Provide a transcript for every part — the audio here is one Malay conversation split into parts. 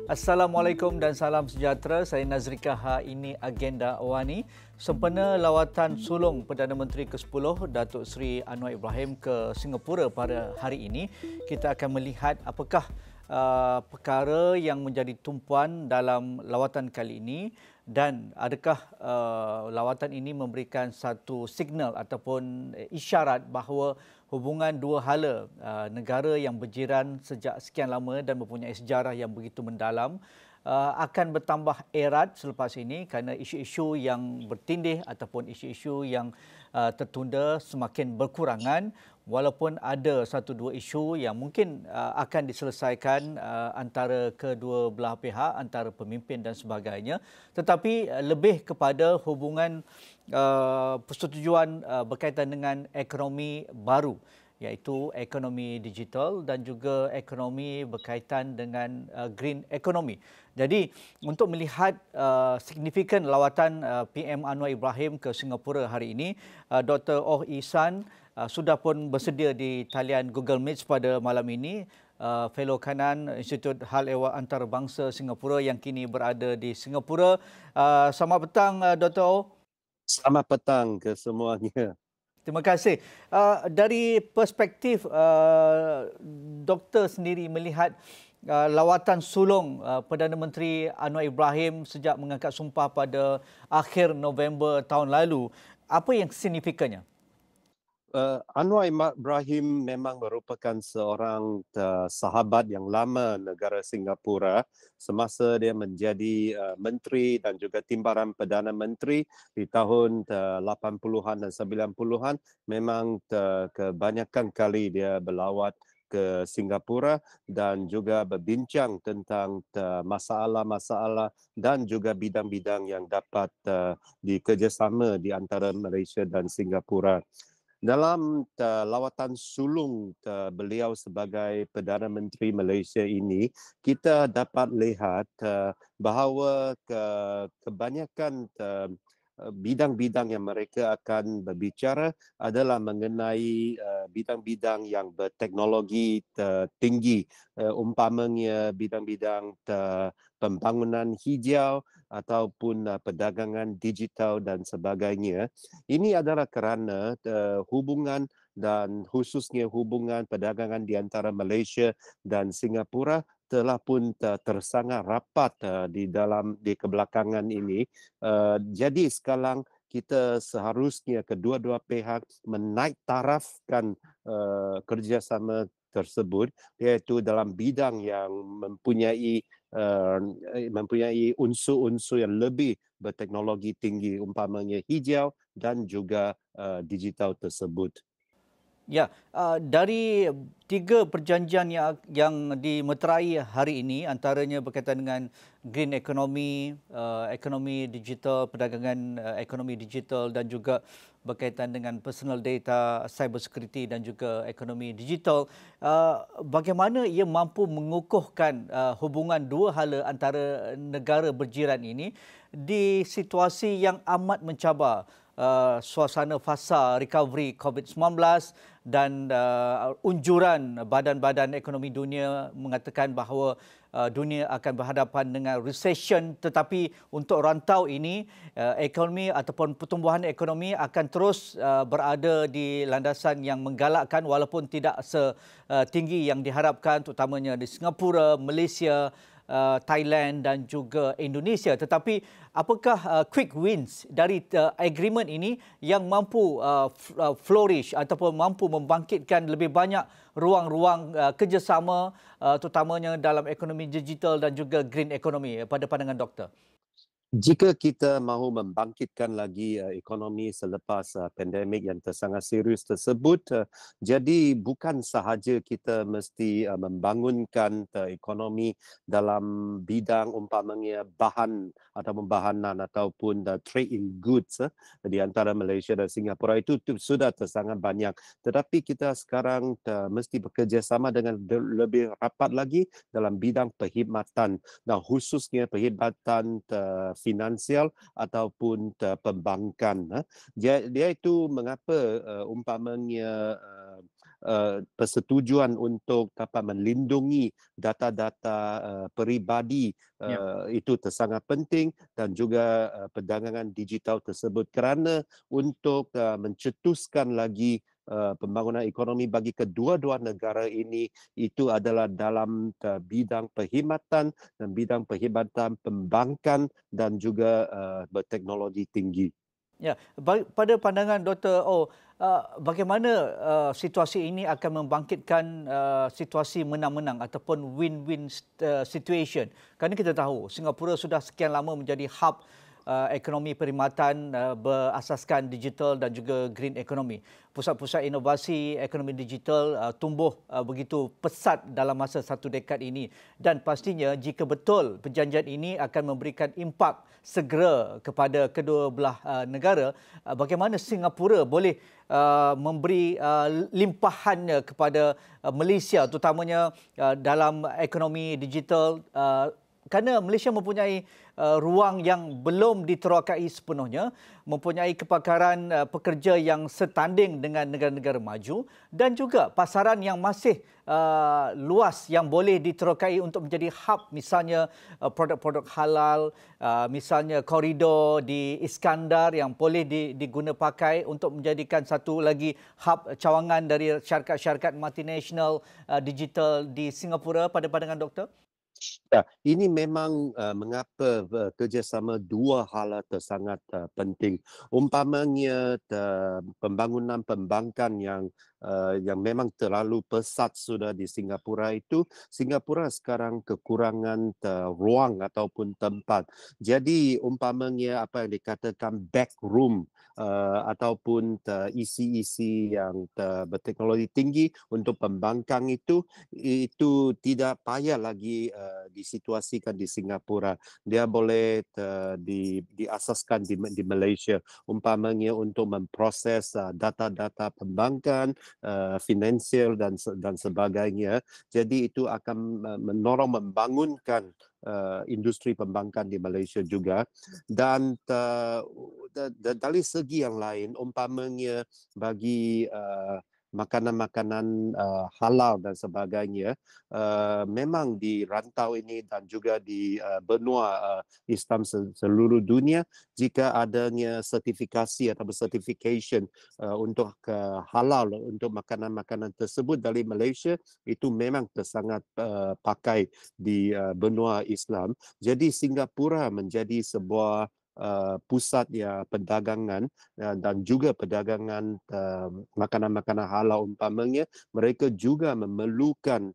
Assalamualaikum dan salam sejahtera. Saya Nazrika. Ini agenda awani. Sempena lawatan sulung Perdana Menteri ke-10 Datuk Seri Anwar Ibrahim ke Singapura pada hari ini, kita akan melihat apakah perkara yang menjadi tumpuan dalam lawatan kali ini dan adakah lawatan ini memberikan satu signal ataupun isyarat bahawa hubungan dua hala negara yang berjiran sejak sekian lama dan mempunyai sejarah yang begitu mendalam akan bertambah erat selepas ini kerana isu-isu yang bertindih ataupun isu-isu yang tertunda semakin berkurangan, walaupun ada satu dua isu yang mungkin akan diselesaikan antara kedua belah pihak, antara pemimpin dan sebagainya, tetapi lebih kepada hubungan persetujuan berkaitan dengan ekonomi baru, iaitu ekonomi digital dan juga ekonomi berkaitan dengan green economy. Jadi untuk melihat signifikan lawatan PM Anwar Ibrahim ke Singapura hari ini, Dr. Oh Ihsan sudah pun bersedia di talian Google Meet pada malam ini, Fellow Kanan Institut Hal Ehwal Antarabangsa Singapura yang kini berada di Singapura. Selamat petang, Dr. Oh. Selamat petang ke semuanya. Terima kasih. Dari perspektif doktor sendiri melihat lawatan sulung Perdana Menteri Anwar Ibrahim sejak mengangkat sumpah pada akhir November tahun lalu, apa yang signifikannya? Anwar Ibrahim memang merupakan seorang sahabat yang lama negara Singapura semasa dia menjadi menteri dan juga timbalan Perdana Menteri di tahun 80-an dan 90-an. Memang kebanyakan kali dia berlawat ke Singapura dan juga berbincang tentang masalah-masalah dan juga bidang-bidang yang dapat dikerjasama di antara Malaysia dan Singapura. Dalam lawatan sulung beliau sebagai Perdana Menteri Malaysia ini, kita dapat lihat bahawa kebanyakan bidang-bidang yang mereka akan berbicara adalah mengenai bidang-bidang yang berteknologi tinggi, umpamanya bidang-bidang pembangunan hijau ataupun perdagangan digital dan sebagainya. Ini adalah kerana hubungan dan khususnya hubungan perdagangan di antara Malaysia dan Singapura telah pun tersangat rapat di kebelakangan ini. Jadi sekarang kita seharusnya kedua-dua pihak menaik tarafkan kerjasama tersebut, iaitu dalam bidang yang mempunyai unsur-unsur yang lebih berteknologi tinggi, umpamanya hijau dan juga digital tersebut. Ya, dari tiga perjanjian yang dimeterai hari ini, antaranya berkaitan dengan green economy, ekonomi digital, perdagangan ekonomi digital dan juga berkaitan dengan personal data, cyber security dan juga ekonomi digital, bagaimana ia mampu mengukuhkan hubungan dua hala antara negara berjiran ini di situasi yang amat mencabar, suasana fasa recovery COVID-19 dan unjuran badan-badan ekonomi dunia mengatakan bahawa dunia akan berhadapan dengan recession, tetapi untuk rantau ini ekonomi ataupun pertumbuhan ekonomi akan terus berada di landasan yang menggalakkan walaupun tidak setinggi yang diharapkan, terutamanya di Singapura, Malaysia, Thailand dan juga Indonesia. Tetapi apakah quick wins dari agreement ini yang mampu flourish ataupun mampu membangkitkan lebih banyak ruang-ruang kerjasama, terutamanya dalam ekonomi digital dan juga green economy pada pandangan doktor? Jika kita mahu membangkitkan lagi ekonomi selepas pandemik yang sangat serius tersebut, jadi bukan sahaja kita mesti membangunkan ekonomi dalam bidang umpamanya bahan ataupun bahanan ataupun trade in goods di antara Malaysia dan Singapura itu sudah sangat banyak. Tetapi kita sekarang mesti bekerjasama dengan lebih rapat lagi dalam bidang perkhidmatan dan khususnya perkhidmatan finansial ataupun perbankan. Dia itu mengapa umpamanya persetujuan untuk dapat melindungi data-data peribadi Ya. itu sangat penting, dan juga perdagangan digital tersebut, kerana untuk mencetuskan lagi pembangunan ekonomi bagi kedua-dua negara ini, itu adalah dalam bidang perkhidmatan dan bidang perkhidmatan perbankan dan juga berteknologi tinggi. Ya, pada pandangan Dr. Oh, bagaimana situasi ini akan membangkitkan situasi menang-menang ataupun win-win situation? Kerana kita tahu Singapura sudah sekian lama menjadi hub ekonomi perkhidmatan berasaskan digital dan juga green economy. Pusat-pusat inovasi ekonomi digital tumbuh begitu pesat dalam masa satu dekad ini, dan pastinya jika betul perjanjian ini akan memberikan impak segera kepada kedua belah negara, bagaimana Singapura boleh memberi limpahannya kepada Malaysia, terutamanya dalam ekonomi digital, kerana Malaysia mempunyai ruang yang belum diterokai sepenuhnya, mempunyai kepakaran pekerja yang setanding dengan negara-negara maju, dan juga pasaran yang masih luas yang boleh diterokai untuk menjadi hub, misalnya produk-produk halal, misalnya koridor di Iskandar yang boleh diguna pakai untuk menjadikan satu lagi hub cawangan dari syarikat-syarikat multinasional digital di Singapura. Pada pandangan doktor? Ya, ini memang mengapa kerjasama dua hala sangat penting. Umpamanya pembangunan perbankan yang memang terlalu pesat sudah di Singapura itu, Singapura sekarang kekurangan ruang ataupun tempat. Jadi umpamanya apa yang dikatakan back room ataupun isi-isi yang berteknologi tinggi untuk pembangkang itu tidak payah lagi disituasikan di Singapura. Dia boleh diasaskan di Malaysia, umpamanya untuk memproses data-data pembangkan, finansial dan sebagainya. Jadi itu akan menolong membangunkan industri pembangkan di Malaysia juga. Dan dari segi yang lain, umpamanya bagi makanan-makanan halal dan sebagainya, memang di rantau ini dan juga di benua Islam seluruh dunia, jika adanya sertifikasi atau certification untuk halal untuk makanan-makanan tersebut dari Malaysia, itu memang sangat pakai di benua Islam. Jadi Singapura menjadi sebuah pusat perdagangan dan juga perdagangan makanan-makanan halal umpamanya. Mereka juga memerlukan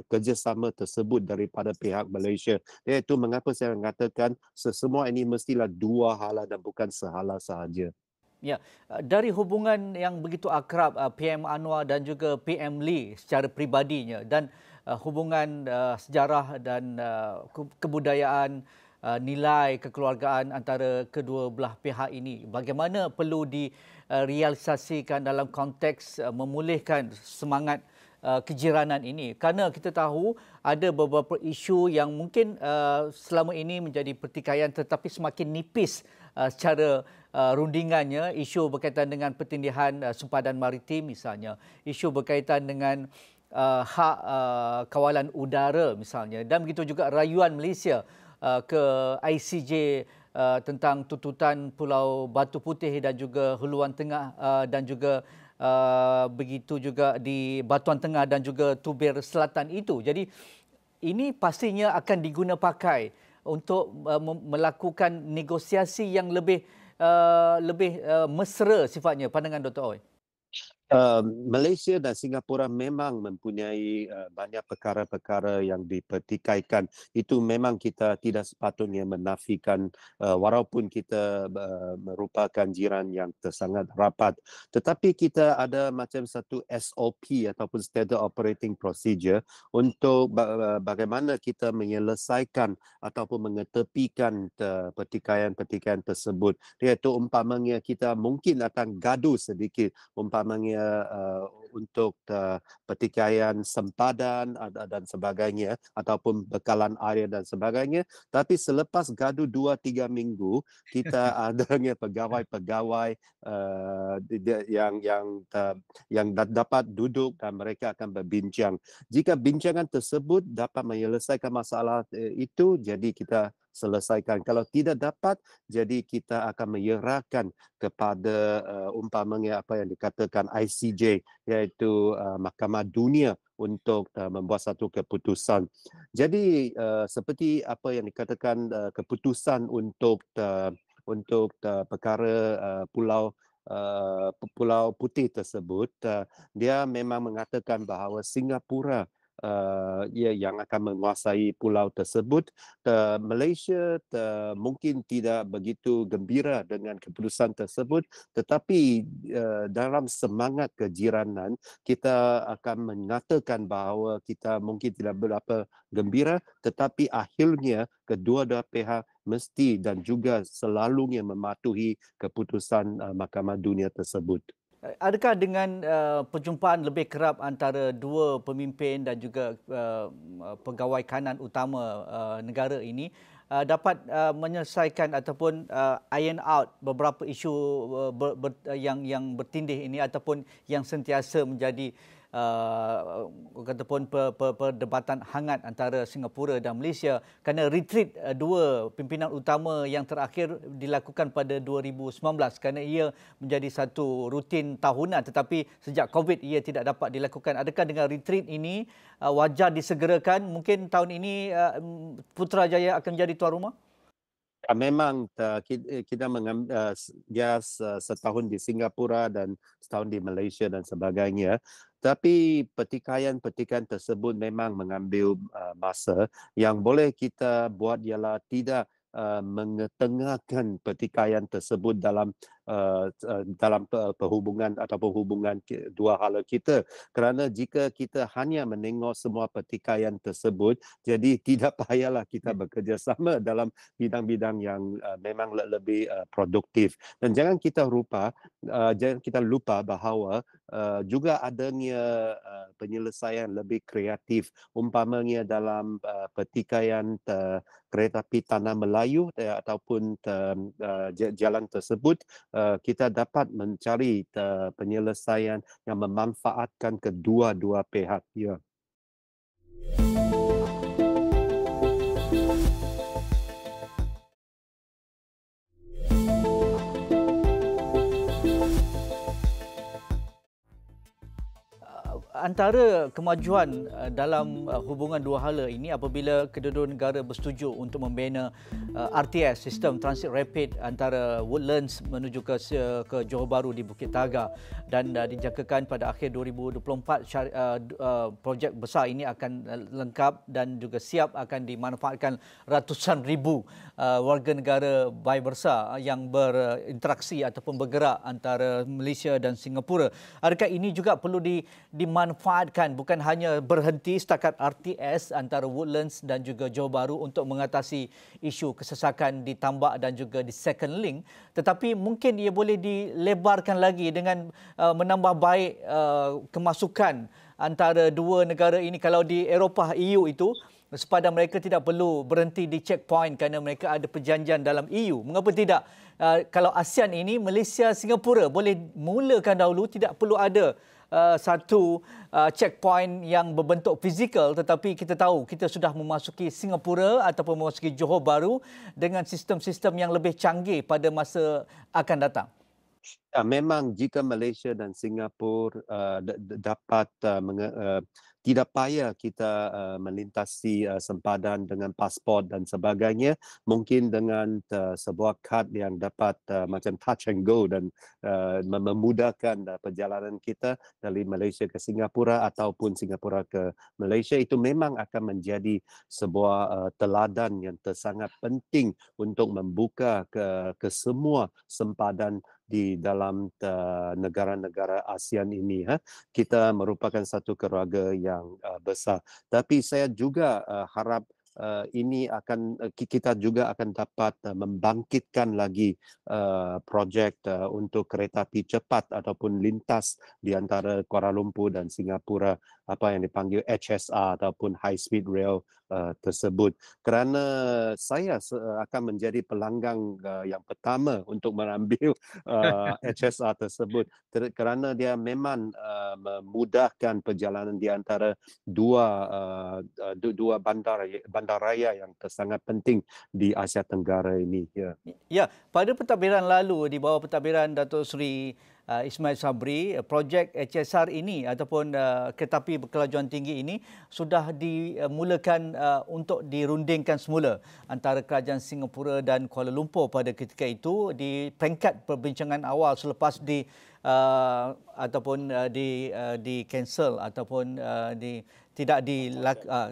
kerjasama tersebut daripada pihak Malaysia. Iaitu mengapa saya mengatakan semua ini mestilah dua hala dan bukan sehala sahaja. Ya, dari hubungan yang begitu akrab PM Anwar dan juga PM Lee secara pribadinya, dan hubungan sejarah dan kebudayaan, nilai kekeluargaan antara kedua belah pihak ini, bagaimana perlu direalisasikan dalam konteks memulihkan semangat kejiranan ini? Kerana kita tahu ada beberapa isu yang mungkin selama ini menjadi pertikaian tetapi semakin nipis secara rundingannya. Isu berkaitan dengan pertindihan sempadan maritim misalnya, isu berkaitan dengan hak kawalan udara misalnya, dan begitu juga rayuan Malaysia ke ICJ tentang tuntutan Pulau Batu Putih dan juga Huluan Tengah, dan juga begitu juga di Batuan Tengah dan juga Tubir Selatan itu. Jadi ini pastinya akan diguna pakai untuk melakukan negosiasi yang lebih mesra sifatnya. Pandangan Dr. Oi? Malaysia dan Singapura memang mempunyai banyak perkara-perkara yang dipertikaikan. Itu memang kita tidak sepatutnya menafikan, walaupun kita merupakan jiran yang sangat rapat. Tetapi kita ada macam satu SOP ataupun Standard Operating Procedure untuk bagaimana kita menyelesaikan ataupun mengetepikan pertikaian-pertikaian tersebut. Iaitu umpamanya kita mungkin akan gaduh sedikit, umpamanya pertikaian sempadan dan sebagainya ataupun bekalan air dan sebagainya. Tapi selepas gaduh 2-3 minggu, kita adanya pegawai-pegawai yang dapat duduk dan mereka akan berbincang. Jika bincangan tersebut dapat menyelesaikan masalah itu, jadi kita selesaikan. Kalau tidak dapat, jadi kita akan menyerahkan kepada umpamanya apa yang dikatakan ICJ, iaitu Mahkamah Dunia untuk membuat satu keputusan. Jadi seperti apa yang dikatakan keputusan untuk perkara Pulau Putih tersebut, dia memang mengatakan bahawa Singapura yang akan menguasai pulau tersebut. Malaysia mungkin tidak begitu gembira dengan keputusan tersebut, tetapi dalam semangat kejiranan kita akan mengatakan bahawa kita mungkin tidak berapa gembira, tetapi akhirnya kedua-dua pihak mesti dan juga selalunya mematuhi keputusan Mahkamah Dunia tersebut. Adakah dengan perjumpaan lebih kerap antara dua pemimpin dan juga pegawai kanan utama negara ini dapat menyelesaikan ataupun iron out beberapa isu yang bertindih ini ataupun yang sentiasa menjadi ataupun perdebatan hangat antara Singapura dan Malaysia, kerana retreat dua pimpinan utama yang terakhir dilakukan pada 2019 kerana ia menjadi satu rutin tahunan, tetapi sejak COVID ia tidak dapat dilakukan. Adakah dengan retreat ini wajar disegerakan? Mungkin tahun ini Putrajaya akan menjadi tuan rumah? Memang kita mengambil dia setahun di Singapura dan setahun di Malaysia dan sebagainya. Tapi pertikaian-pertikaian tersebut memang mengambil masa. Yang boleh kita buat ialah tidak mengetengahkan pertikaian tersebut dalam perhubungan ataupun hubungan dua hala kita. Kerana jika kita hanya menengok semua pertikaian tersebut, jadi tidak payahlah kita bekerjasama dalam bidang-bidang yang memang lebih produktif. Dan jangan kita lupa bahawa juga adanya penyelesaian lebih kreatif, umpamanya dalam pertikaian kereta api Tanah Melayu ataupun jalan tersebut, kita dapat mencari penyelesaian yang memanfaatkan kedua-dua pihak. Ya. Antara kemajuan dalam hubungan dua hala ini apabila kedua-dua negara bersetuju untuk membina RTS, Sistem Transit Rapid antara Woodlands menuju ke Johor Bahru di Bukit Tagah, dan dijangkakan pada akhir 2024 projek besar ini akan lengkap dan juga siap akan dimanfaatkan ratusan ribu warga negara bayi besar yang berinteraksi ataupun bergerak antara Malaysia dan Singapura. Adakah ini juga perlu dimanfaatkan, bukan hanya berhenti setakat RTS antara Woodlands dan juga Johor Bahru untuk mengatasi isu kesesakan di tambak dan juga di second link, tetapi mungkin ia boleh dilebarkan lagi dengan menambah baik kemasukan antara dua negara ini. Kalau di Eropah EU itu, sepadan mereka tidak perlu berhenti di checkpoint kerana mereka ada perjanjian dalam EU. Mengapa tidak? Kalau ASEAN ini, Malaysia, Singapura boleh mulakan dahulu, tidak perlu ada satu checkpoint yang berbentuk fizikal, tetapi kita tahu kita sudah memasuki Singapura ataupun memasuki Johor Bahru dengan sistem-sistem yang lebih canggih pada masa akan datang. Memang jika Malaysia dan Singapura dapat tidak payah kita melintasi sempadan dengan pasport dan sebagainya, mungkin dengan sebuah kad yang dapat macam touch and go dan memudahkan perjalanan kita dari Malaysia ke Singapura ataupun Singapura ke Malaysia, itu memang akan menjadi sebuah teladan yang sangat penting untuk membuka ke semua sempadan di dalam negara-negara ASEAN ini. Kita merupakan satu keluarga yang besar. Tapi saya juga harap ini akan kita juga akan dapat membangkitkan lagi projek untuk kereta api cepat ataupun lintas di antara Kuala Lumpur dan Singapura, apa yang dipanggil HSR ataupun High Speed Rail tersebut. Kerana saya akan menjadi pelanggan yang pertama untuk mengambil HSR tersebut kerana dia memang memudahkan perjalanan di antara dua bandaraya yang sangat penting di Asia Tenggara ini. Ya. Ya, pada pentadbiran lalu di bawah pentadbiran Datuk Seri Ismail Sabri, projek HSR ini ataupun kereta api berkelajuan tinggi ini sudah dimulakan untuk dirundingkan semula antara kerajaan Singapura dan Kuala Lumpur pada ketika itu di peringkat perbincangan awal selepas di cancel ataupun tidak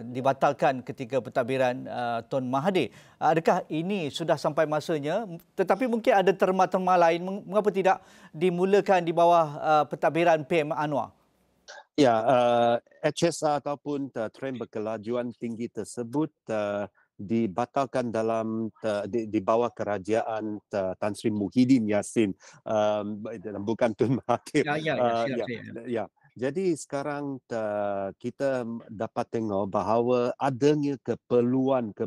dibatalkan ketika pentadbiran Tun Mahathir. Adakah ini sudah sampai masanya? Tetapi mungkin ada terma-terma lain, mengapa tidak dimulakan di bawah pentadbiran PM Anwar? Ya, HSR ataupun tren berkelajuan tinggi tersebut dibatalkan di bawah kerajaan Tan Sri Muhyiddin Yassin, bukan Tun Mahathir. Silap Ya, saya. ya. Jadi sekarang kita dapat tengok bahawa adanya keperluan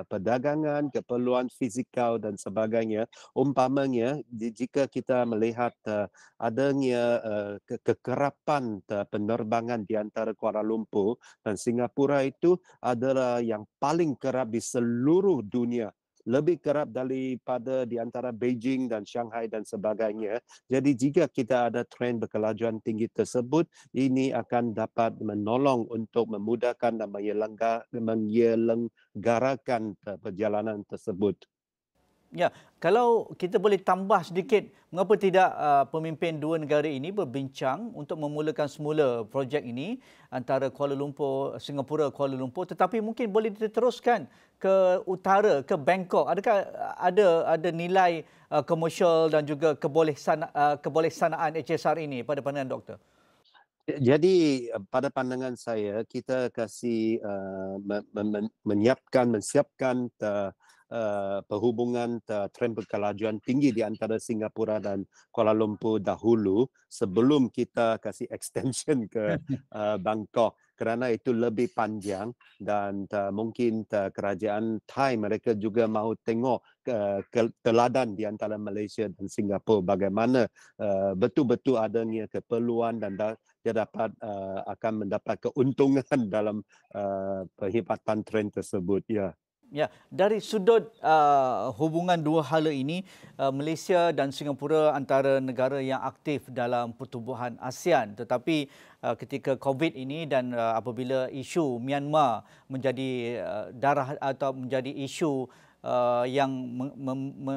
perdagangan, keperluan fizikal dan sebagainya. Umpamanya jika kita melihat adanya kekerapan penerbangan di antara Kuala Lumpur dan Singapura itu adalah yang paling kerap di seluruh dunia, lebih kerap daripada di antara Beijing dan Shanghai dan sebagainya. Jadi jika kita ada tren berkelajuan tinggi tersebut, ini akan dapat menolong untuk memudahkan dan menyelenggarakan perjalanan tersebut. Ya, kalau kita boleh tambah sedikit, mengapa tidak pemimpin dua negara ini berbincang untuk memulakan semula projek ini antara Kuala Lumpur, Singapura, Kuala Lumpur, tetapi mungkin boleh diteruskan ke utara, ke Bangkok. Adakah ada nilai komersial dan juga kebolehsanaan HSR ini pada pandangan doktor? Jadi pada pandangan saya, kita kasih menyiapkan perhubungan tren berkelajuan tinggi di antara Singapura dan Kuala Lumpur dahulu sebelum kita kasih extension ke Bangkok, kerana itu lebih panjang dan mungkin kerajaan Thai mereka juga mahu tengok teladan di antara Malaysia dan Singapura bagaimana betul-betul adanya keperluan dan dia akan mendapat keuntungan dalam perkhidmatan tren tersebut. Ya. Ya, dari sudut hubungan dua hala ini, Malaysia dan Singapura antara negara yang aktif dalam pertubuhan ASEAN. Tetapi ketika COVID ini dan apabila isu Myanmar menjadi darah atau menjadi isu yang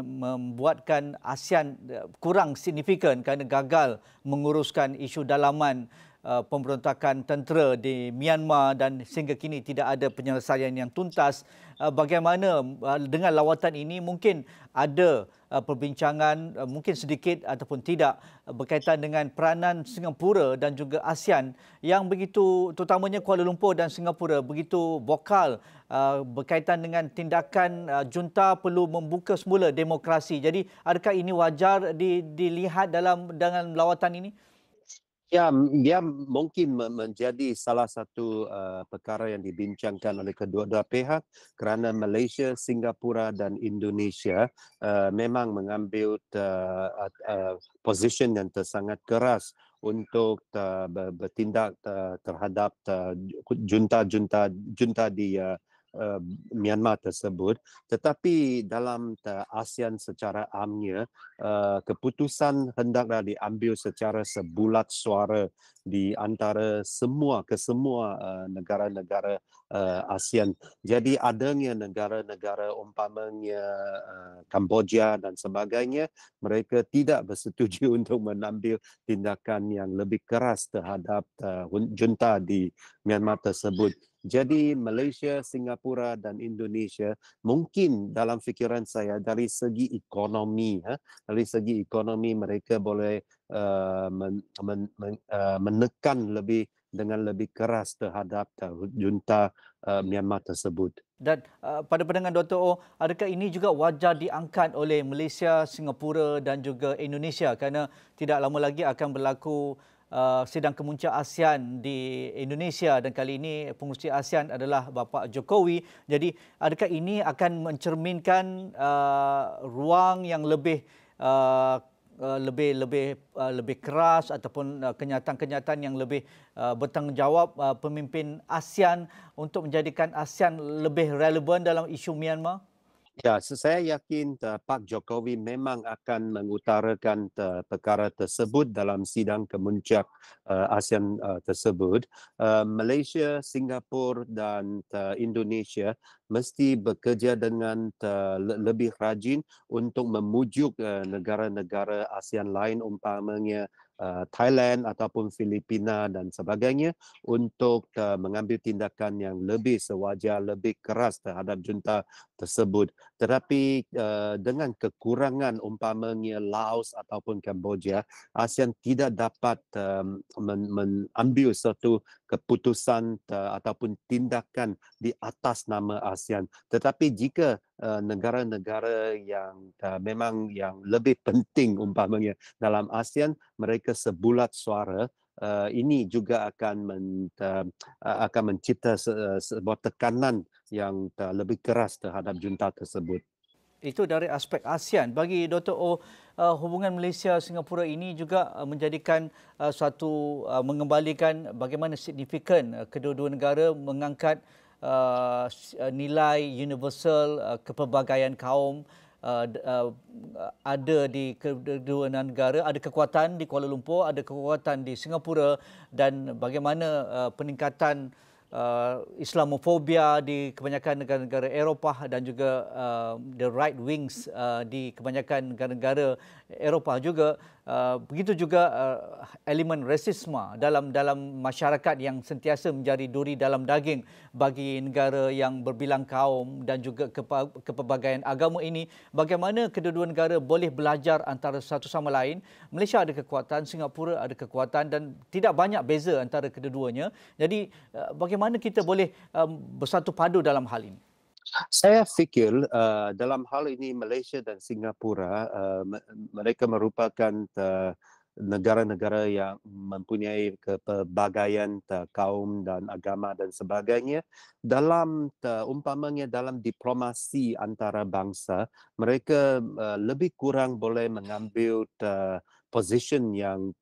membuatkan ASEAN kurang signifikan kerana gagal menguruskan isu dalaman pemberontakan tentera di Myanmar dan sehingga kini tidak ada penyelesaian yang tuntas. Bagaimana dengan lawatan ini mungkin ada perbincangan mungkin sedikit ataupun tidak berkaitan dengan peranan Singapura dan juga ASEAN yang begitu, terutamanya Kuala Lumpur dan Singapura, begitu vokal berkaitan dengan tindakan junta perlu membuka semula demokrasi. Jadi adakah ini wajar dilihat dengan lawatan ini? Ya, dia mungkin menjadi salah satu perkara yang dibincangkan oleh kedua-dua pihak kerana Malaysia, Singapura dan Indonesia memang mengambil position yang sangat keras untuk bertindak terhadap junta di Myanmar tersebut, tetapi dalam ASEAN secara amnya keputusan hendaklah diambil secara sebulat suara di antara semua negara-negara ASEAN. Jadi adanya negara-negara umpamanya Kamboja dan sebagainya, mereka tidak bersetuju untuk mengambil tindakan yang lebih keras terhadap junta di Myanmar tersebut. Jadi Malaysia, Singapura dan Indonesia mungkin dalam fikiran saya dari segi ekonomi, mereka boleh menekan lebih dengan lebih keras terhadap junta Myanmar tersebut. Dan pada pandangan Dr. O, adakah ini juga wajar diangkat oleh Malaysia, Singapura dan juga Indonesia kerana tidak lama lagi akan berlaku sidang kemuncak ASEAN di Indonesia dan kali ini pengurusi ASEAN adalah Bapa Jokowi. Jadi adakah ini akan mencerminkan ruang yang lebih uh, lebih keras ataupun kenyataan-kenyataan yang lebih bertanggungjawab pemimpin ASEAN untuk menjadikan ASEAN lebih relevan dalam isu Myanmar? Ya, saya yakin Pak Jokowi memang akan mengutarakan perkara tersebut dalam sidang kemuncak ASEAN tersebut. Malaysia, Singapura dan Indonesia mesti bekerja dengan lebih rajin untuk memujuk negara-negara ASEAN lain umpamanya Thailand ataupun Filipina dan sebagainya untuk mengambil tindakan yang lebih sewajar, lebih keras terhadap junta tersebut. Tetapi dengan kekurangan umpamanya Laos ataupun Kemboja, ASEAN tidak dapat mengambil suatu keputusan ataupun tindakan di atas nama ASEAN. Tetapi jika negara-negara yang memang yang lebih penting umpamanya dalam ASEAN, mereka sebulat suara, ini juga akan mencipta sebuah tekanan yang lebih keras terhadap junta tersebut. Itu dari aspek ASEAN. Bagi Dr. O, hubungan Malaysia-Singapura ini juga menjadikan mengembalikan bagaimana signifikan kedua-dua negara mengangkat nilai universal kepelbagaian kaum ada di kedua negara, ada kekuatan di Kuala Lumpur, ada kekuatan di Singapura dan bagaimana peningkatan Islamofobia di kebanyakan negara-negara Eropah dan juga the right wings di kebanyakan negara-negara Eropah juga begitu juga elemen rasisme dalam masyarakat yang sentiasa menjadi duri dalam daging bagi negara yang berbilang kaum dan juga kepelbagaian agama ini. Bagaimana kedua-dua negara boleh belajar antara satu sama lain. Malaysia ada kekuatan, Singapura ada kekuatan dan tidak banyak beza antara kedua-duanya. Jadi bagaimana kita boleh bersatu padu dalam hal ini? Saya fikir dalam hal ini Malaysia dan Singapura mereka merupakan negara-negara yang mempunyai kepelbagaian kaum dan agama dan sebagainya. Dalam umpamanya dalam diplomasi antara bangsa, mereka lebih kurang boleh mengambil position yang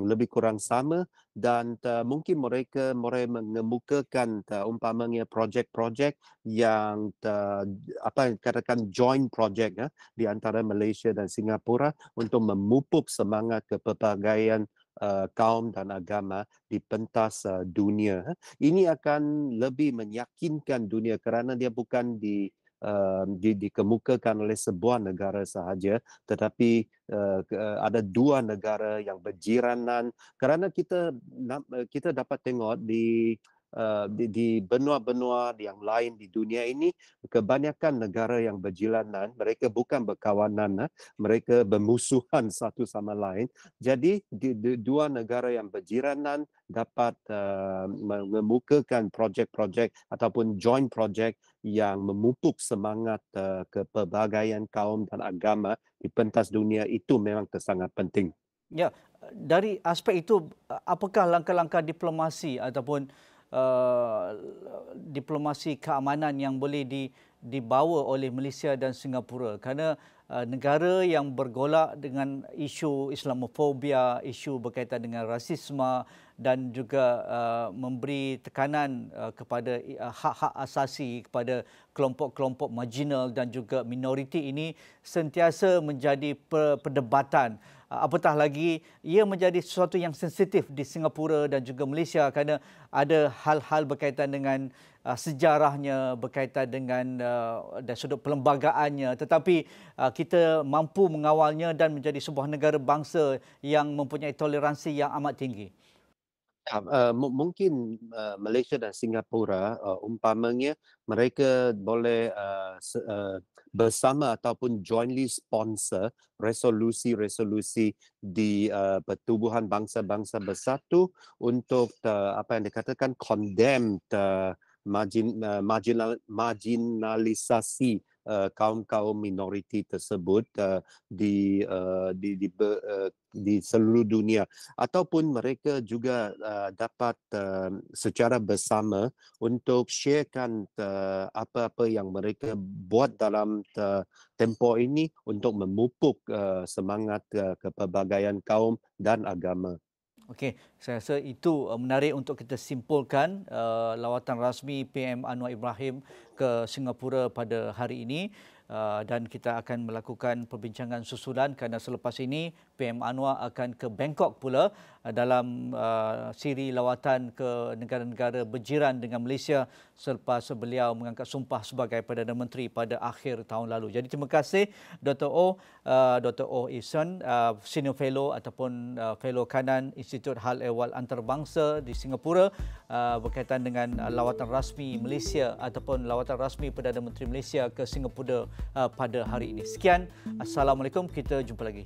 lebih kurang sama dan mungkin mereka mengemukakan umpamanya projek-projek yang katakan joint project di antara Malaysia dan Singapura untuk memupuk semangat kepelbagaian kaum dan agama di pentas dunia. Ini akan lebih meyakinkan dunia kerana dia bukan dikemukakan oleh sebuah negara sahaja, tetapi ada dua negara yang berjiranan. Kerana kita dapat tengok di benua-benua yang lain di dunia ini, kebanyakan negara yang berjiranan, mereka bukan berkawanan, mereka bermusuhan satu sama lain. Jadi dua negara yang berjiranan dapat mengemukakan projek-projek ataupun joint project yang memupuk semangat kepelbagaian kaum dan agama di pentas dunia itu memang sangat penting. Ya, dari aspek itu, apakah langkah-langkah diplomasi ataupun diplomasi keamanan yang boleh dibawa oleh Malaysia dan Singapura? Kerana negara yang bergolak dengan isu Islamofobia, isu berkaitan dengan rasisme dan juga memberi tekanan kepada hak-hak asasi kepada kelompok-kelompok marginal dan juga minoriti ini sentiasa menjadi perdebatan. Apatah lagi ia menjadi sesuatu yang sensitif di Singapura dan juga Malaysia kerana ada hal-hal berkaitan dengan sejarahnya, berkaitan dengan dari sudut perlembagaannya, tetapi kita mampu mengawalnya dan menjadi sebuah negara bangsa yang mempunyai toleransi yang amat tinggi. Mungkin Malaysia dan Singapura umpamanya mereka boleh bersama ataupun jointly sponsor resolusi-resolusi di Pertubuhan Bangsa-Bangsa Bersatu untuk apa yang dikatakan condemn marginalisasi kaum-kaum minoriti tersebut di seluruh dunia, ataupun mereka juga dapat secara bersama untuk sharekan apa-apa yang mereka buat dalam tempoh ini untuk memupuk semangat kepelbagaian kaum dan agama. Okey, saya rasa itu menarik untuk kita simpulkan lawatan rasmi PM Anwar Ibrahim ke Singapura pada hari ini. Dan kita akan melakukan perbincangan susulan kerana selepas ini PM Anwar akan ke Bangkok pula dalam siri lawatan ke negara-negara berjiran dengan Malaysia selepas beliau mengangkat sumpah sebagai Perdana Menteri pada akhir tahun lalu. Jadi terima kasih Dr. O Ihsan, Senior Fellow ataupun Fellow Kanan Institut Hal Ehwal Antarabangsa di Singapura berkaitan dengan lawatan rasmi Malaysia ataupun lawatan rasmi Perdana Menteri Malaysia ke Singapura pada hari ini. Sekian, Assalamualaikum, kita jumpa lagi.